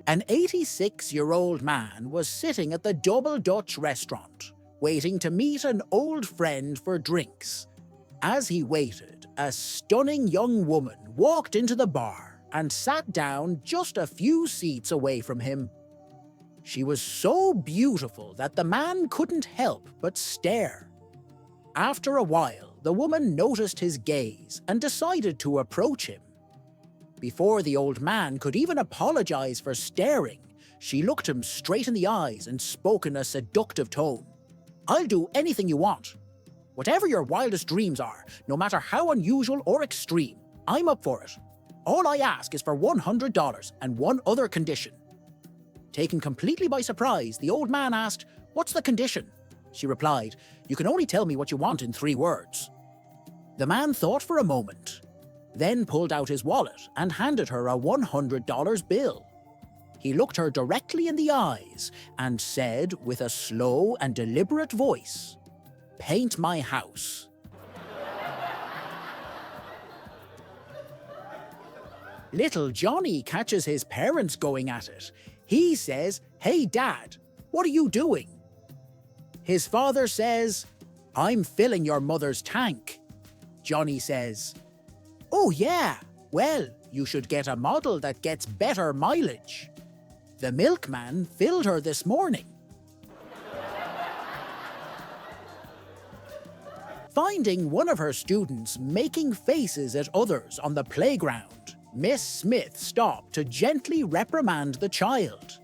An 86-year-old man was sitting at the Double Dutch restaurant, waiting to meet an old friend for drinks. As he waited, a stunning young woman walked into the bar and sat down just a few seats away from him. She was so beautiful that the man couldn't help but stare. After a while, the woman noticed his gaze and decided to approach him. Before the old man could even apologize for staring, she looked him straight in the eyes and spoke in a seductive tone. "I'll do anything you want. Whatever your wildest dreams are, no matter how unusual or extreme, I'm up for it. All I ask is for $100 and one other condition." Taken completely by surprise, the old man asked, "What's the condition?" She replied, "You can only tell me what you want in 3 words. The man thought for a moment, then pulled out his wallet and handed her a $100 bill. He looked her directly in the eyes and said with a slow and deliberate voice, "Paint my house." Little Johnny catches his parents going at it. He says, "Hey Dad, what are you doing?" His father says, "I'm filling your mother's tank." Johnny says, "Oh yeah, well, you should get a model that gets better mileage. The milkman filled her this morning." Finding one of her students making faces at others on the playground, Miss Smith stopped to gently reprimand the child.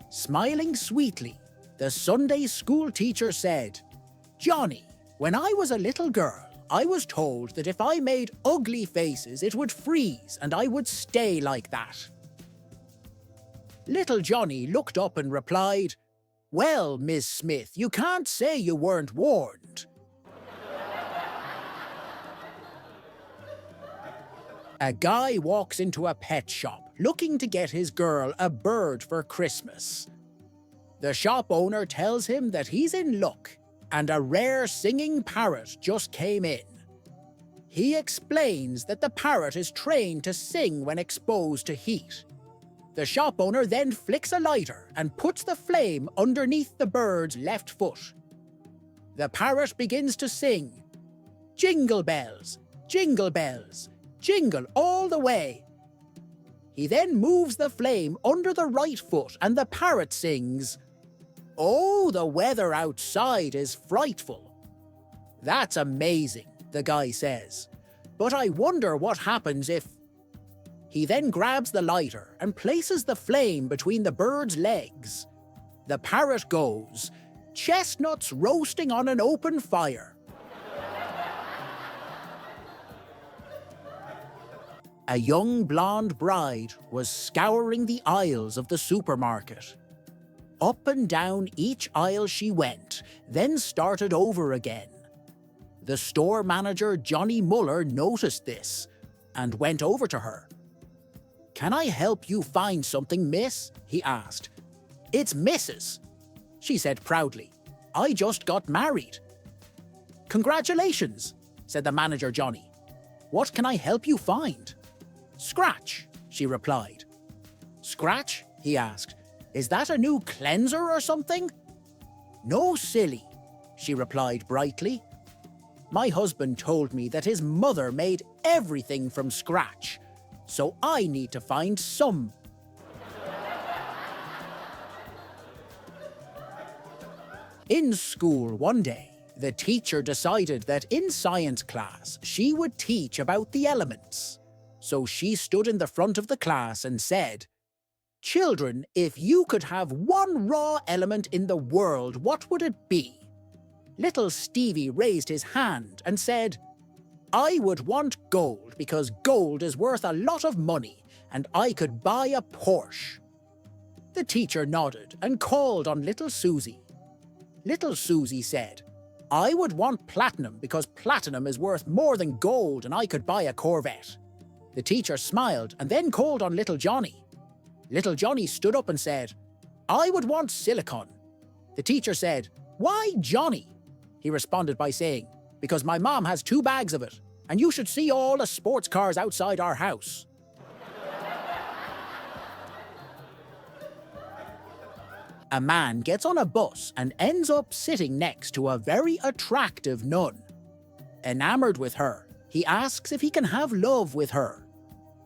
Smiling sweetly, the Sunday school teacher said, "Johnny, when I was a little girl, I was told that if I made ugly faces, it would freeze and I would stay like that." Little Johnny looked up and replied, "Well, Miss Smith, you can't say you weren't warned." A guy walks into a pet shop looking to get his girl a bird for Christmas. The shop owner tells him that he's in luck and a rare singing parrot just came in. He explains that the parrot is trained to sing when exposed to heat. The shop owner then flicks a lighter and puts the flame underneath the bird's left foot. The parrot begins to sing, "Jingle bells, jingle bells, jingle all the way." He then moves the flame under the right foot and the parrot sings, "Oh, the weather outside is frightful." "That's amazing," the guy says, "but I wonder what happens if..." He then grabs the lighter and places the flame between the bird's legs. The parrot goes, "Chestnuts roasting on an open fire." A young blonde bride was scouring the aisles of the supermarket. Up and down each aisle she went, then started over again. The store manager, Johnny Muller, noticed this and went over to her. "Can I help you find something, miss?" he asked. "It's Mrs." she said proudly. "I just got married." "Congratulations," said the manager, Johnny. "What can I help you find?" "Scratch," she replied. "Scratch?" he asked. "Is that a new cleanser or something?" "No, silly," she replied brightly. "My husband told me that his mother made everything from scratch, so I need to find some." In school one day, the teacher decided that in science class she would teach about the elements. So she stood in the front of the class and said, "Children, if you could have one raw element in the world, what would it be?" Little Stevie raised his hand and said, "I would want gold because gold is worth a lot of money and I could buy a Porsche." The teacher nodded and called on little Susie. Little Susie said, "I would want platinum because platinum is worth more than gold and I could buy a Corvette." The teacher smiled and then called on little Johnny. Little Johnny stood up and said, "I would want silicon." The teacher said, "Why Johnny?" He responded by saying, "Because my mom has 2 bags of it, and you should see all the sports cars outside our house." A man gets on a bus and ends up sitting next to a very attractive nun. Enamored with her, he asks if he can have love with her.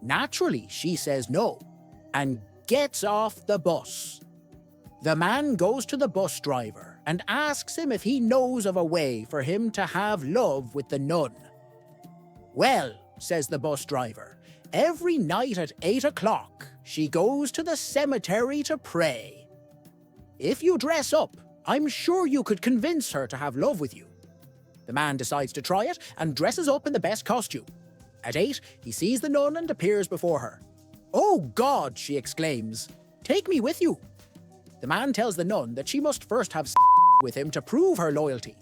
Naturally, she says no, and gets off the bus. The man goes to the bus driver and asks him if he knows of a way for him to have love with the nun. Well, says the bus driver, every night at 8 o'clock, she goes to the cemetery to pray. If you dress up, I'm sure you could convince her to have love with you. The man decides to try it and dresses up in the best costume. At 8, he sees the nun and appears before her. "Oh God," she exclaims, "take me with you." The man tells the nun that she must first have with him to prove her loyalty.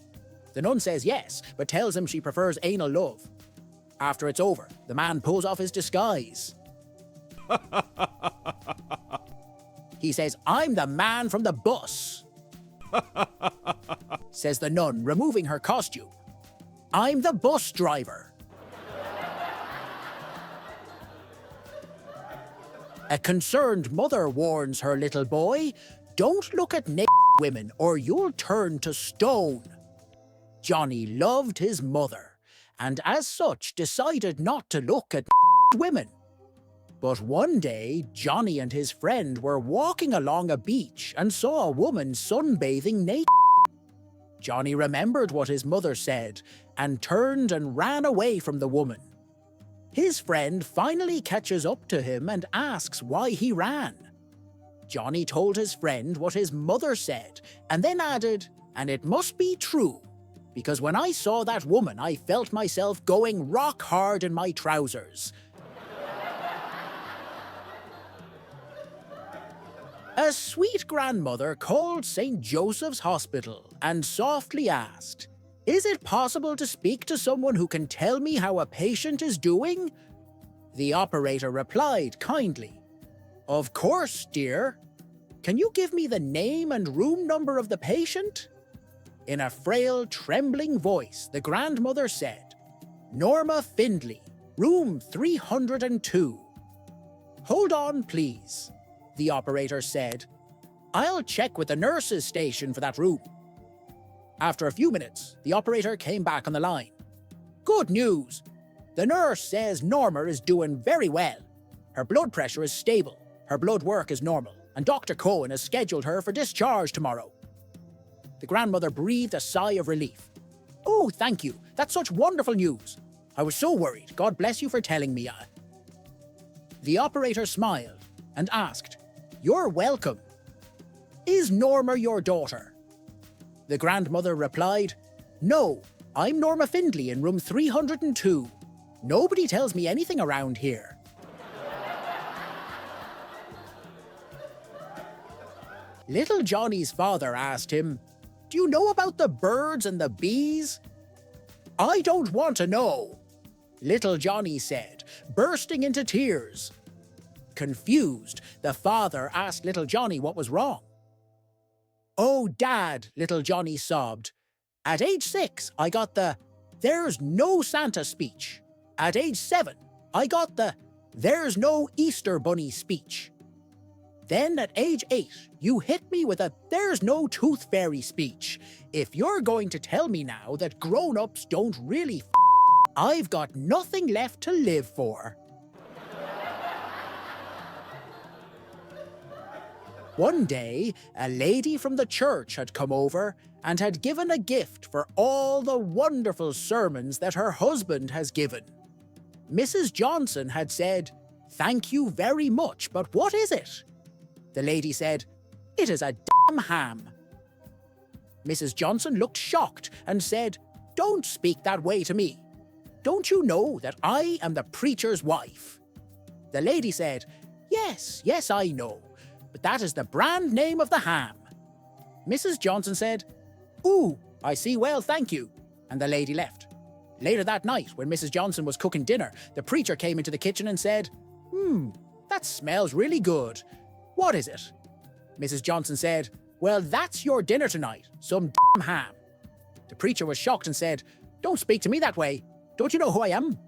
The nun says yes, but tells him she prefers anal love. After it's over, the man pulls off his disguise. He says, "I'm the man from the bus," says the nun, removing her costume. "I'm the bus driver." A concerned mother warns her little boy, "Don't look at naked women or you'll turn to stone." Johnny loved his mother, and as such decided not to look at women. But one day, Johnny and his friend were walking along a beach and saw a woman sunbathing naked. Johnny remembered what his mother said and turned and ran away from the woman. His friend finally catches up to him and asks why he ran. Johnny told his friend what his mother said and then added, "And it must be true, because when I saw that woman, I felt myself going rock hard in my trousers." A sweet grandmother called St. Joseph's Hospital and softly asked, "Is it possible to speak to someone who can tell me how a patient is doing?" The operator replied kindly, "Of course, dear. Can you give me the name and room number of the patient?" In a frail, trembling voice, the grandmother said, "Norma Findlay, room 302. "Hold on, please," the operator said. "I'll check with the nurses' station for that room." After a few minutes, the operator came back on the line. "Good news! The nurse says Norma is doing very well. Her blood pressure is stable, her blood work is normal, and Dr. Cohen has scheduled her for discharge tomorrow." The grandmother breathed a sigh of relief. "Oh, thank you. That's such wonderful news. I was so worried. God bless you for telling me." The operator smiled and asked, "You're welcome. Is Norma your daughter?" The grandmother replied, "No, I'm Norma Findlay in room 302. Nobody tells me anything around here." Little Johnny's father asked him, "Do you know about the birds and the bees?" "I don't want to know," Little Johnny said, bursting into tears. Confused, the father asked Little Johnny what was wrong. "Oh, Dad," Little Johnny sobbed. "At age 6, I got the 'There's no Santa' speech. At age 7, I got the 'There's no Easter Bunny' speech. Then at age 8, you hit me with a 'There's no Tooth Fairy' speech. If you're going to tell me now that grown-ups don't really I've got nothing left to live for." One day, a lady from the church had come over and had given a gift for all the wonderful sermons that her husband has given. Mrs. Johnson had said, "Thank you very much, but what is it?" The lady said, "It is a damn ham." Mrs. Johnson looked shocked and said, "Don't speak that way to me. Don't you know that I am the preacher's wife?" The lady said, Yes, I know, but that is the brand name of the ham." Mrs. Johnson said, "Ooh, I see well, thank you," and the lady left. Later that night, when Mrs. Johnson was cooking dinner, the preacher came into the kitchen and said, That smells really good. What is it?" Mrs. Johnson said, "Well, that's your dinner tonight, some damn ham." The preacher was shocked and said, "Don't speak to me that way. Don't you know who I am?"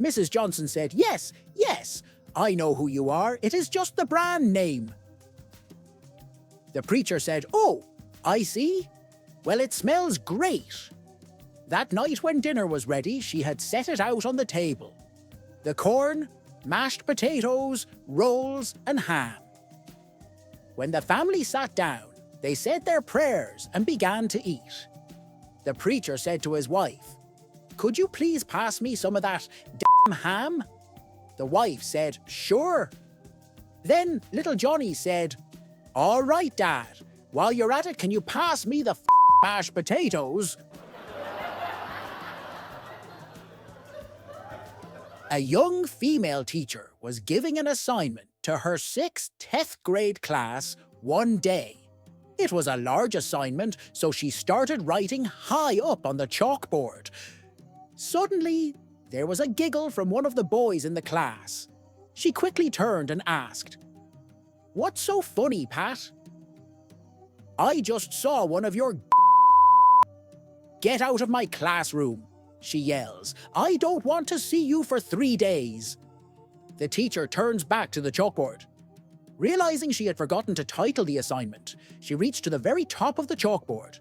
Mrs. Johnson said, Yes, I know who you are. It is just the brand name." The preacher said, "Oh, I see. Well, it smells great." That night when dinner was ready, she had set it out on the table. The corn, mashed potatoes, rolls, and ham. When the family sat down, they said their prayers and began to eat. The preacher said to his wife, "Could you please pass me some of that damn ham?" The wife said, "Sure." Then little Johnny said, "All right, Dad. While you're at it, can you pass me the mashed potatoes?" A young female teacher was giving an assignment to her 6th 10th grade class one day. It was a large assignment, so she started writing high up on the chalkboard. Suddenly, there was a giggle from one of the boys in the class. She quickly turned and asked, "What's so funny, Pat?" "I just saw one of your Get out of my classroom," she yells. "I don't want to see you for 3 days." The teacher turns back to the chalkboard. Realizing she had forgotten to title the assignment, she reached to the very top of the chalkboard.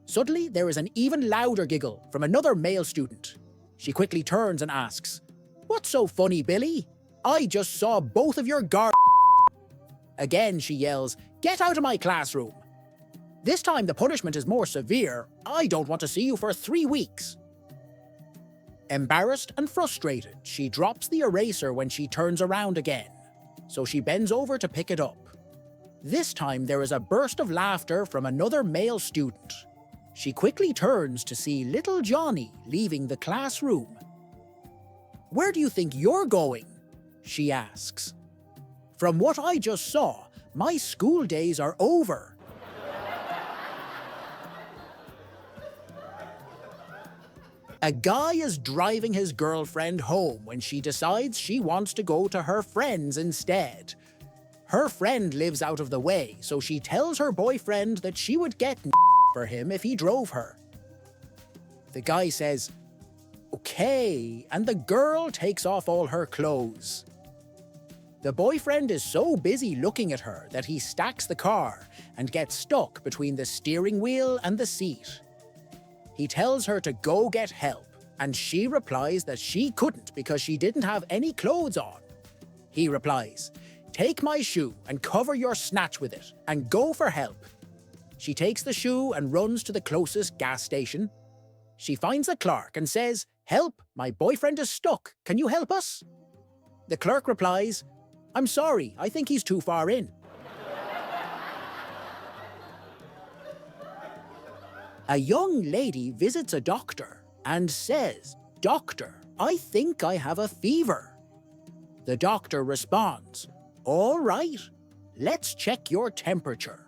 Suddenly, there is an even louder giggle from another male student. She quickly turns and asks, "What's so funny, Billy? I just saw both of your Again, she yells, "Get out of my classroom." This time the punishment is more severe. "I don't want to see you for 3 weeks." Embarrassed and frustrated, she drops the eraser when she turns around again, so she bends over to pick it up. This time there is a burst of laughter from another male student. She quickly turns to see little Johnny leaving the classroom. "Where do you think you're going?" she asks. "From what I just saw, my school days are over." A guy is driving his girlfriend home when she decides she wants to go to her friend's instead. Her friend lives out of the way, so she tells her boyfriend that she would get for him if he drove her. The guy says, "Okay," and the girl takes off all her clothes. The boyfriend is so busy looking at her that he stacks the car and gets stuck between the steering wheel and the seat. He tells her to go get help, and she replies that she couldn't because she didn't have any clothes on. He replies, "Take my shoe and cover your snatch with it, and go for help." She takes the shoe and runs to the closest gas station. She finds the clerk and says, "Help, my boyfriend is stuck. Can you help us?" The clerk replies, "I'm sorry, I think he's too far in." A young lady visits a doctor and says, "Doctor, I think I have a fever." The doctor responds, "All right, let's check your temperature.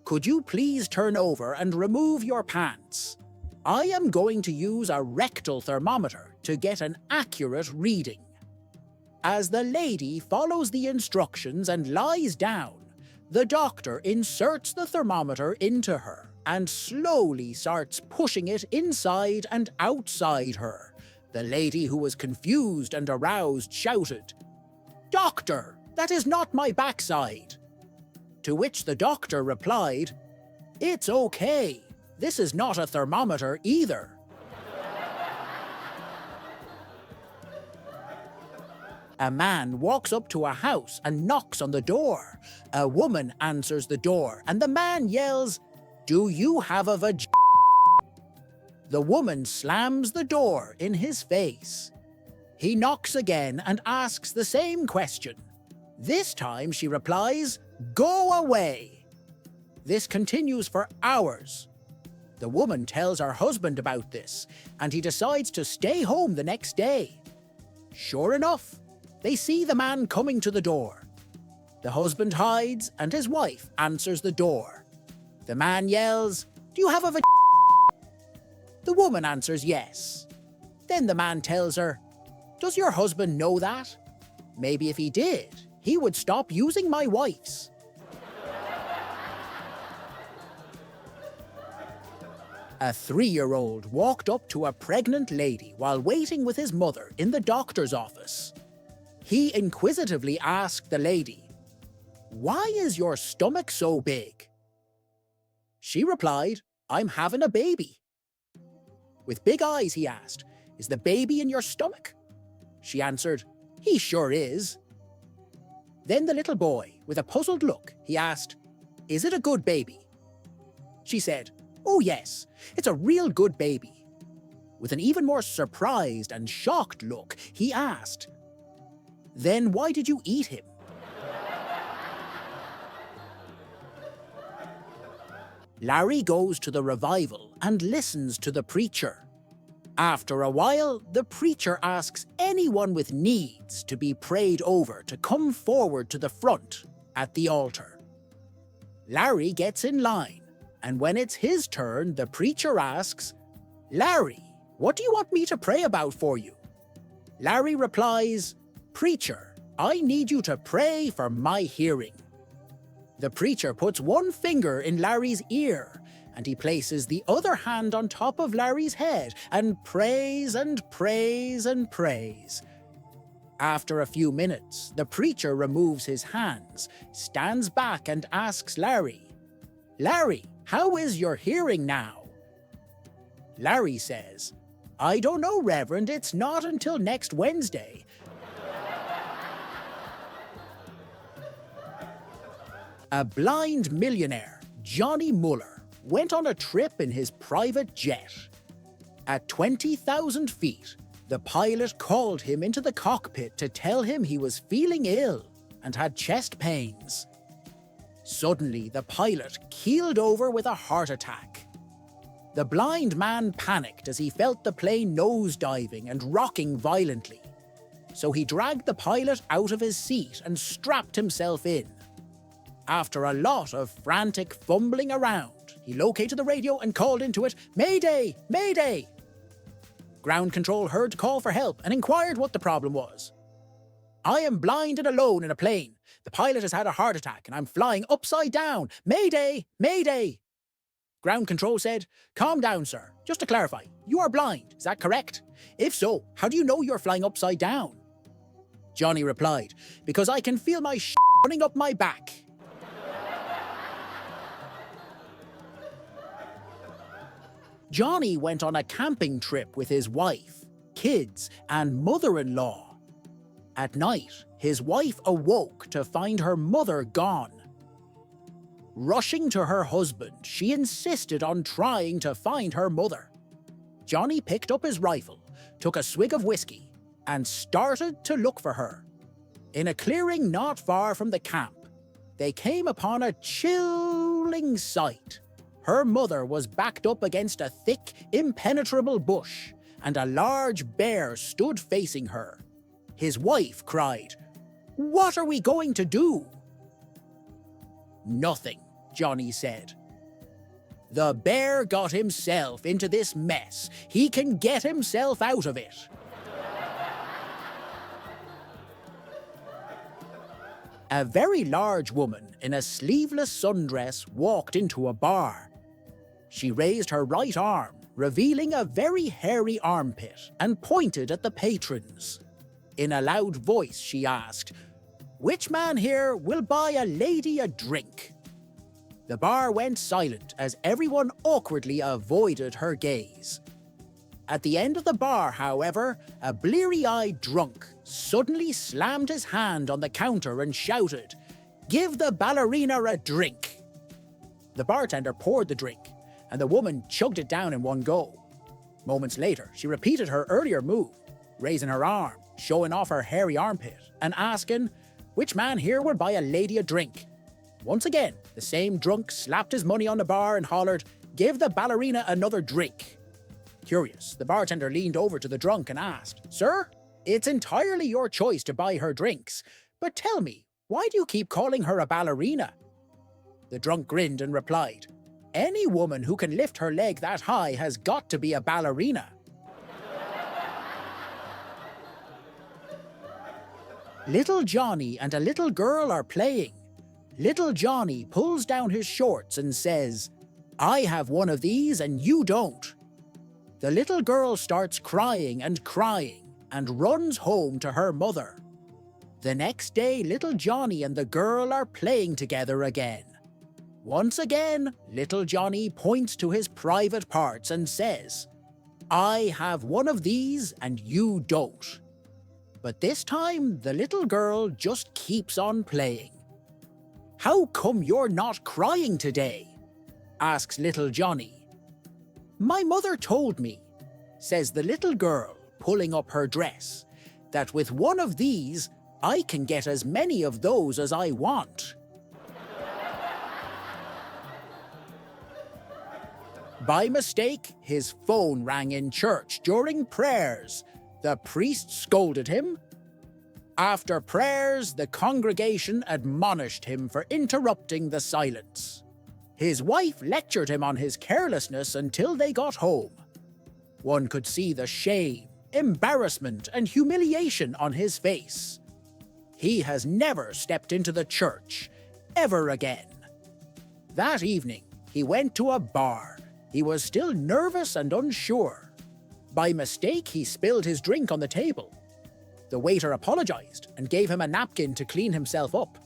Could you please turn over and remove your pants? I am going to use a rectal thermometer to get an accurate reading." As the lady follows the instructions and lies down, the doctor inserts the thermometer into her and slowly starts pushing it inside and outside her. The lady, who was confused and aroused, shouted, "Doctor, that is not my backside." To which the doctor replied, "It's okay. This is not a thermometer either." A man walks up to a house and knocks on the door. A woman answers the door, and the man yells, "Do you have a The woman slams the door in his face. He knocks again and asks the same question. This time she replies, "Go away." This continues for hours. The woman tells her husband about this, and he decides to stay home the next day. Sure enough, they see the man coming to the door. The husband hides, and his wife answers the door. The man yells, "Do you have a The woman answers yes. Then the man tells her, "Does your husband know that? Maybe if he did, he would stop using my wife's." A 3-year-old walked up to a pregnant lady while waiting with his mother in the doctor's office. He inquisitively asked the lady, "Why is your stomach so big?" She replied, "I'm having a baby." With big eyes, he asked, "Is the baby in your stomach?" She answered, "He sure is." Then the little boy, with a puzzled look, he asked, "Is it a good baby?" She said, "Oh yes, it's a real good baby." With an even more surprised and shocked look, he asked, "Then why did you eat him?" Larry goes to the revival and listens to the preacher. After a while, the preacher asks anyone with needs to be prayed over to come forward to the front at the altar. Larry gets in line, and when it's his turn, the preacher asks, "Larry, what do you want me to pray about for you?" Larry replies, "Preacher, I need you to pray for my hearing." The preacher puts one finger in Larry's ear, and he places the other hand on top of Larry's head and prays and prays and prays. After a few minutes, the preacher removes his hands, stands back and asks Larry, "Larry, how is your hearing now?" Larry says, "I don't know, Reverend, it's not until next Wednesday." A blind millionaire, Johnny Muller, went on a trip in his private jet. At 20,000 feet, the pilot called him into the cockpit to tell him he was feeling ill and had chest pains. Suddenly, the pilot keeled over with a heart attack. The blind man panicked as he felt the plane nosediving and rocking violently. So he dragged the pilot out of his seat and strapped himself in. After a lot of frantic fumbling around, he located the radio and called into it, "Mayday! Mayday!" Ground control heard the call for help and inquired what the problem was. "I am blind and alone in a plane. The pilot has had a heart attack and I'm flying upside down. Mayday! Mayday!" Ground control said, "Calm down, sir. Just to clarify, you are blind, is that correct? If so, how do you know you're flying upside down?" Johnny replied, "Because I can feel my running up my back." Johnny went on a camping trip with his wife, kids, and mother-in-law. At night, his wife awoke to find her mother gone. Rushing to her husband, she insisted on trying to find her mother. Johnny picked up his rifle, took a swig of whiskey, and started to look for her. In a clearing not far from the camp, they came upon a chilling sight. Her mother was backed up against a thick, impenetrable bush, and a large bear stood facing her. His wife cried, "What are we going to do?" "Nothing," Johnny said. "The bear got himself into this mess. He can get himself out of it." A very large woman in a sleeveless sundress walked into a bar. She raised her right arm, revealing a very hairy armpit, and pointed at the patrons. In a loud voice, she asked, "Which man here will buy a lady a drink?" The bar went silent as everyone awkwardly avoided her gaze. At the end of the bar, however, a bleary-eyed drunk suddenly slammed his hand on the counter and shouted, "Give the ballerina a drink!" The bartender poured the drink, and the woman chugged it down in one go. Moments later, she repeated her earlier move, raising her arm, showing off her hairy armpit, and asking, "Which man here will buy a lady a drink?" Once again, the same drunk slapped his money on the bar and hollered, "Give the ballerina another drink." Curious, the bartender leaned over to the drunk and asked, "Sir, it's entirely your choice to buy her drinks, but tell me, why do you keep calling her a ballerina?" The drunk grinned and replied, "Any woman who can lift her leg that high has got to be a ballerina." Little Johnny and a little girl are playing. Little Johnny pulls down his shorts and says, "I have one of these and you don't." The little girl starts crying and runs home to her mother. The next day, little Johnny and the girl are playing together again. Once again, little Johnny points to his private parts and says, "I have one of these and you don't." But this time, the little girl just keeps on playing. "How come you're not crying today?" asks little Johnny. "My mother told me," says the little girl, pulling up her dress, "that with one of these, I can get as many of those as I want." By mistake, his phone rang in church during prayers. The priest scolded him. After prayers, the congregation admonished him for interrupting the silence. His wife lectured him on his carelessness until they got home. One could see the shame, embarrassment, and humiliation on his face. He has never stepped into the church, ever again. That evening, he went to a bar. He was still nervous and unsure. By mistake, he spilled his drink on the table. The waiter apologized and gave him a napkin to clean himself up.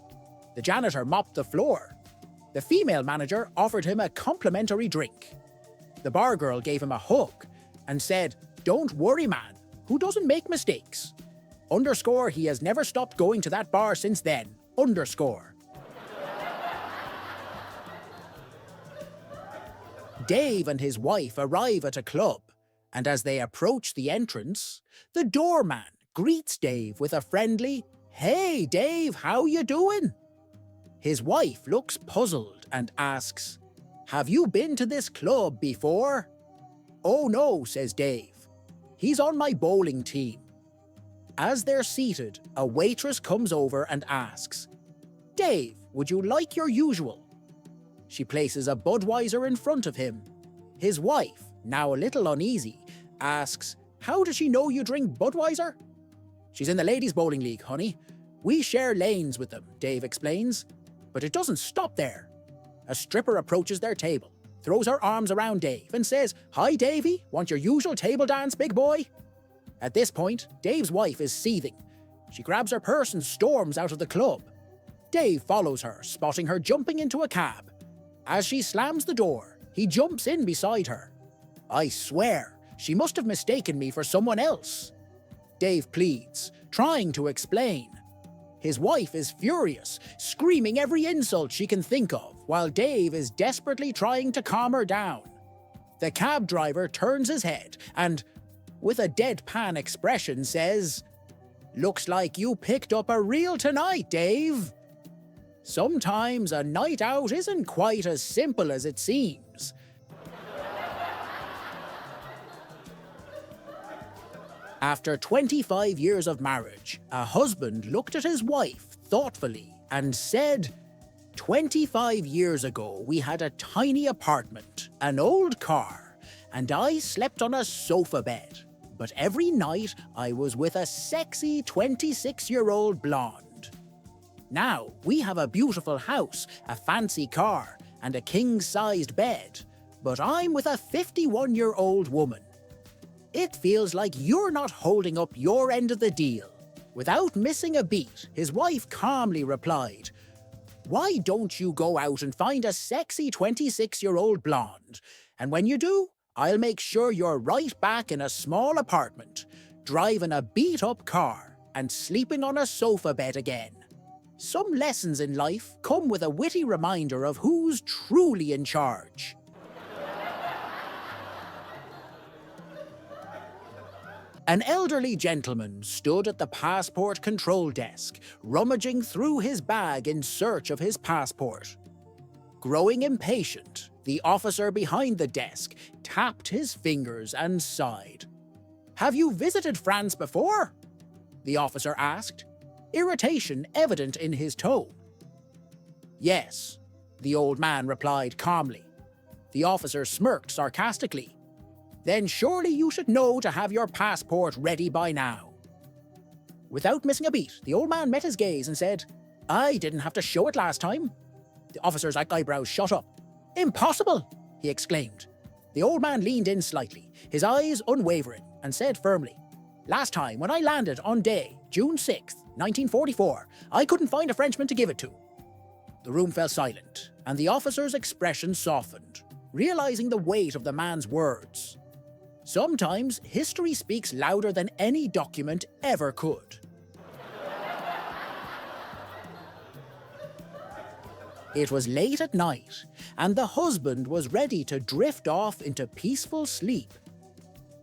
The janitor mopped the floor. The female manager offered him a complimentary drink. The bar girl gave him a hug and said, "Don't worry, man, who doesn't make mistakes? Underscore, he has never stopped going to that bar since then. Underscore." Dave and his wife arrive at a club, and as they approach the entrance, the doorman greets Dave with a friendly, "Hey Dave, how you doing?" His wife looks puzzled and asks, "Have you been to this club before?" "Oh no," says Dave. "He's on my bowling team." As they're seated, a waitress comes over and asks, "Dave, would you like your usual?" She places a Budweiser in front of him. His wife, now a little uneasy, asks, "How does she know you drink Budweiser?" "She's in the ladies' bowling league, honey. We share lanes with them," Dave explains. But it doesn't stop there. A stripper approaches their table, throws her arms around Dave and says, "Hi Davey, want your usual table dance, big boy?" At this point, Dave's wife is seething. She grabs her purse and storms out of the club. Dave follows her, spotting her jumping into a cab. As she slams the door, he jumps in beside her. "I swear, she must have mistaken me for someone else," Dave pleads, trying to explain. His wife is furious, screaming every insult she can think of, while Dave is desperately trying to calm her down. The cab driver turns his head and, with a deadpan expression, says, "Looks like you picked up a reel tonight, Dave." Sometimes a night out isn't quite as simple as it seems. After 25 years of marriage, a husband looked at his wife thoughtfully and said, 25 years ago we had a tiny apartment, an old car, and I slept on a sofa bed. But every night I was with a sexy 26-year-old blonde. Now we have a beautiful house, a fancy car, and a king-sized bed, but I'm with a 51-year-old woman. It feels like you're not holding up your end of the deal. Without missing a beat, his wife calmly replied, "Why don't you go out and find a sexy 26-year-old blonde? And when you do, I'll make sure you're right back in a small apartment, driving a beat-up car, and sleeping on a sofa bed again." Some lessons in life come with a witty reminder of who's truly in charge. An elderly gentleman stood at the passport control desk, rummaging through his bag in search of his passport. Growing impatient, the officer behind the desk tapped his fingers and sighed. "Have you visited France before?" the officer asked, irritation evident in his tone. "Yes," the old man replied calmly. The officer smirked sarcastically. "Then surely you should know to have your passport ready by now." Without missing a beat, the old man met his gaze and said, "I didn't have to show it last time." The officer's eyebrows shot up. "Impossible!" he exclaimed. The old man leaned in slightly, his eyes unwavering, and said firmly, "Last time, when I landed on day, June 6th, 1944, I couldn't find a Frenchman to give it to." The room fell silent, and the officer's expression softened, realizing the weight of the man's words. Sometimes history speaks louder than any document ever could. It was late at night, and the husband was ready to drift off into peaceful sleep.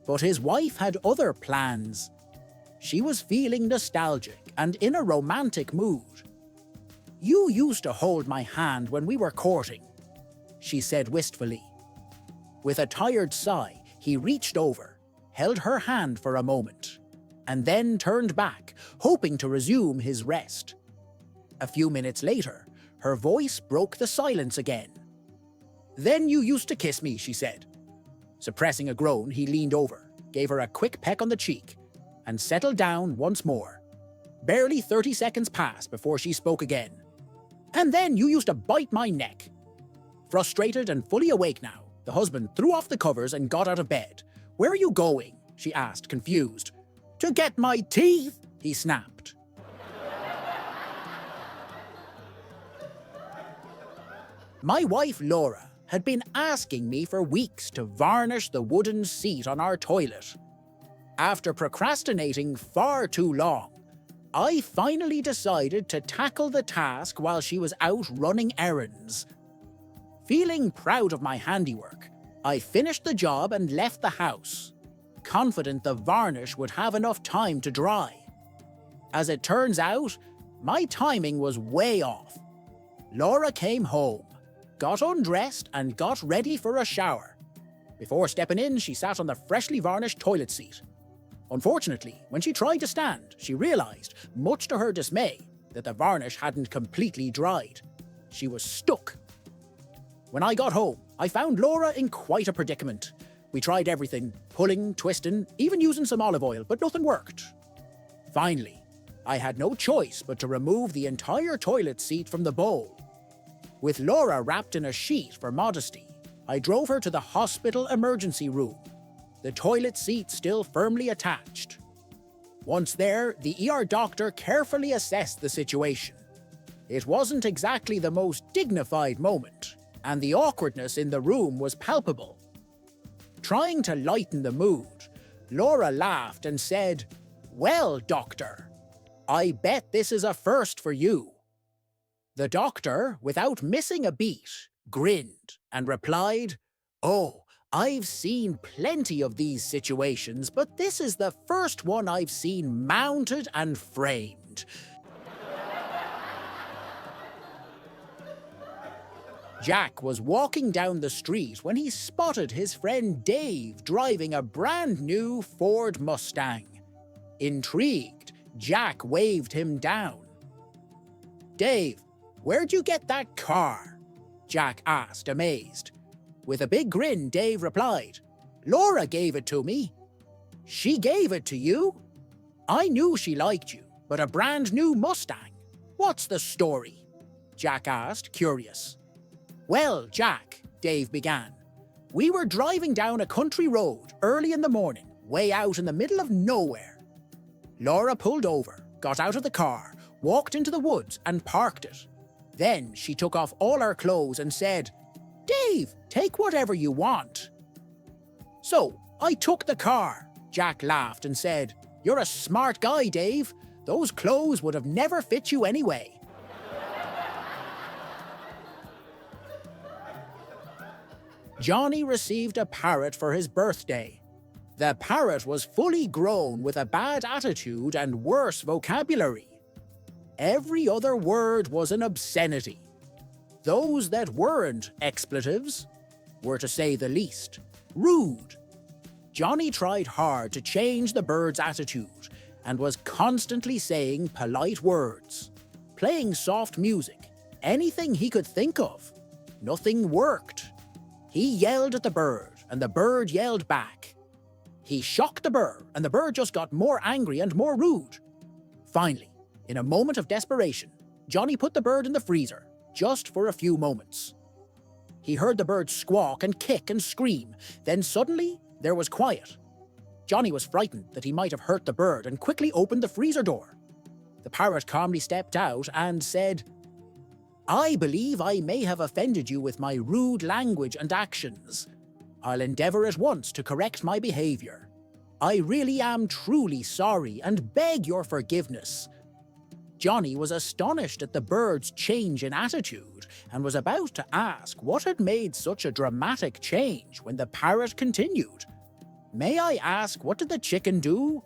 But his wife had other plans. She was feeling nostalgic and in a romantic mood. "You used to hold my hand when we were courting," she said wistfully. With a tired sigh, he reached over, held her hand for a moment, and then turned back, hoping to resume his rest. A few minutes later, her voice broke the silence again. "Then you used to kiss me," she said. Suppressing a groan, he leaned over, gave her a quick peck on the cheek, and settled down once more. Barely 30 seconds passed before she spoke again. "And then you used to bite my neck." Frustrated and fully awake now, the husband threw off the covers and got out of bed. "Where are you going?" she asked, confused. "To get my teeth," he snapped. My wife Laura had been asking me for weeks to varnish the wooden seat on our toilet. After procrastinating far too long, I finally decided to tackle the task while she was out running errands. Feeling proud of my handiwork, I finished the job and left the house, confident the varnish would have enough time to dry. As it turns out, my timing was way off. Laura came home, got undressed and got ready for a shower. Before stepping in, she sat on the freshly varnished toilet seat. Unfortunately, when she tried to stand, she realized, much to her dismay, that the varnish hadn't completely dried. She was stuck. When I got home, I found Laura in quite a predicament. We tried everything, pulling, twisting, even using some olive oil, but nothing worked. Finally, I had no choice but to remove the entire toilet seat from the bowl. With Laura wrapped in a sheet for modesty, I drove her to the hospital emergency room, the toilet seat still firmly attached. Once there, the ER doctor carefully assessed the situation. It wasn't exactly the most dignified moment, and the awkwardness in the room was palpable. Trying to lighten the mood, Laura laughed and said, "Well, doctor, I bet this is a first for you." The doctor, without missing a beat, grinned and replied, "Oh, I've seen plenty of these situations, but this is the first one I've seen mounted and framed." Jack was walking down the street when he spotted his friend Dave driving a brand new Ford Mustang. Intrigued, Jack waved him down. "Dave, where'd you get that car?" Jack asked, amazed. With a big grin, Dave replied, "Laura gave it to me." "She gave it to you?" "I knew she liked you, but a brand new Mustang. What's the story?" Jack asked, curious. "Well, Jack," Dave began, "we were driving down a country road early in the morning, way out in the middle of nowhere. Laura pulled over, got out of the car, walked into the woods and parked it. Then she took off all her clothes and said, 'Dave, take whatever you want.' So I took the car." Jack laughed and said, "You're a smart guy, Dave. Those clothes would have never fit you anyway." Johnny received a parrot for his birthday. The parrot was fully grown with a bad attitude and worse vocabulary. Every other word was an obscenity. Those that weren't expletives were, to say the least, rude. Johnny tried hard to change the bird's attitude and was constantly saying polite words, playing soft music, anything he could think of. Nothing worked. He yelled at the bird, and the bird yelled back. He shocked the bird, and the bird just got more angry and more rude. Finally, in a moment of desperation, Johnny put the bird in the freezer, just for a few moments. He heard the bird squawk and kick and scream, then suddenly there was quiet. Johnny was frightened that he might have hurt the bird and quickly opened the freezer door. The parrot calmly stepped out and said, I believe I may have offended you with my rude language and actions. I'll endeavour at once to correct my behaviour. I really am truly sorry and beg your forgiveness." Johnny was astonished at the bird's change in attitude and was about to ask what had made such a dramatic change when the parrot continued. "May I ask, what did the chicken do?"